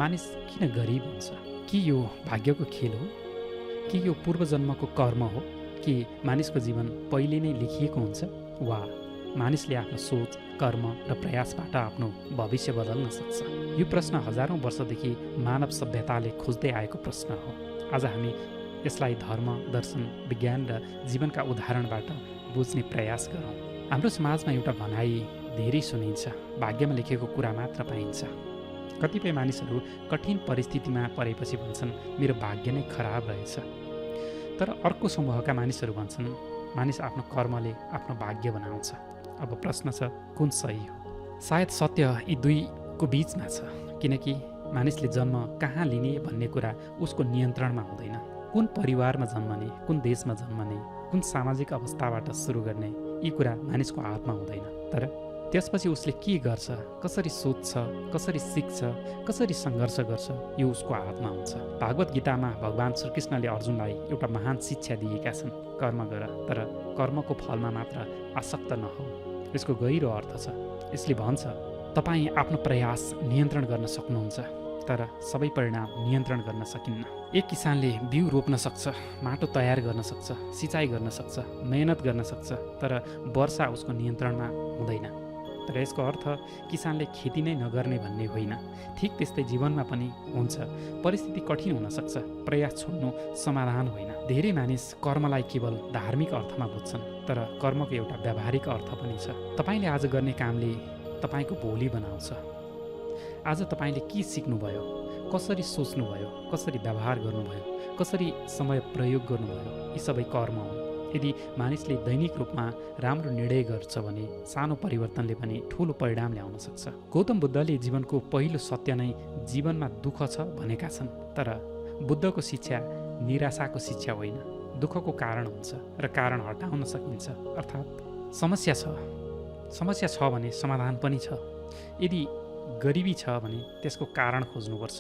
मानिस किन गरिब हुन्छ? कि यो भाग्यको खेल हो? कि यो पूर्वजन्मको कर्म हो? कि मानिसको जीवन पहिले नै लेखिएको हुन्छ? वा मानिसले आफ्नो सोच, कर्म र प्रयासबाट आफ्नो भविष्य बदल्न सक्छ? यो प्रश्न हजारौँ वर्षदेखि मानव सभ्यताले खोज्दै आएको प्रश्न हो। आज हामी यसलाई धर्म, दर्शन, विज्ञान र जीवनका उदाहरणबाट बुझ्ने प्रयास गरौँ। हाम्रो समाजमा एउटा भनाइ धेरै सुनिन्छ, भाग्यमा लेखेको कुरा मात्र पाइन्छ। कतिपय मानिसहरू कठिन परिस्थितिमा परेपछि भन्छन् मेरो भाग्य नै खराब रहेछ। तर अर्को समूहका मानिसहरू भन्छन् मानिस आफ्नो कर्मले आफ्नो भाग्य बनाउँछ। अब प्रश्न छ कुन सही हो? सायद सत्य यी दुईको बीचमा छ, किनकि मानिसले जन्म कहाँ लिने भन्ने कुरा उसको नियन्त्रणमा हुँदैन। कुन परिवारमा जन्मने, कुन देशमा जन्मने, कुन सामाजिक अवस्थाबाट सुरु गर्ने, यी कुरा मानिसको हातमा हुँदैन। तर त्यसपछि उसले के गर्छ, कसरी सोच्छ, कसरी सिक्छ, कसरी सङ्घर्ष गर्छ, यो उसको हातमा हुन्छ। भागवत गीतामा भगवान् श्रीकृष्णले अर्जुनलाई एउटा महान शिक्षा दिएका छन्, कर्म गर, तर कर्मको फलमा मात्र आसक्त नहौ। यसको गहिरो अर्थ छ। यसले भन्छ तपाईँ आफ्नो प्रयास नियन्त्रण गर्न सक्नुहुन्छ, तर सबै परिणाम नियन्त्रण गर्न सकिन्न। एक किसानले बिउ रोप्न सक्छ, माटो तयार गर्न सक्छ, सिँचाइ गर्न सक्छ, मेहनत गर्न सक्छ, तर वर्षा उसको नियन्त्रणमा हुँदैन। तर यसको अर्थ किसानले खेती नै नगर्ने भन्ने होइन। ठिक त्यस्तै जीवनमा पनि हुन्छ। परिस्थिति कठिन हुन सक्छ, प्रयास छोड्नु समाधान होइन। धेरै मानिस कर्मलाई केवल धार्मिक अर्थमा बुझ्छन्, तर कर्मको एउटा व्यावहारिक अर्थ पनि छ। तपाईँले आज गर्ने कामले तपाईँको भोलि बनाउँछ। आज तपाईँले के सिक्नुभयो, कसरी सोच्नुभयो, कसरी व्यवहार गर्नुभयो, कसरी समय प्रयोग गर्नुभयो, यी सबै कर्म हुन्। यदि मानिसले दैनिक रूपमा राम्रो निर्णय गर्छ भने सानो परिवर्तनले पनि ठुलो परिणाम ल्याउन सक्छ। गौतम बुद्धले जीवनको पहिलो सत्य नै जीवनमा दुःख छ भनेका छन्। तर बुद्धको शिक्षा निराशाको शिक्षा होइन, दुःखको कारण हुन्छ र कारण हटाउन सकिन्छ। अर्थात् समस्या छ भने समाधान पनि छ। यदि गरिबी छ भने त्यसको कारण खोज्नुपर्छ।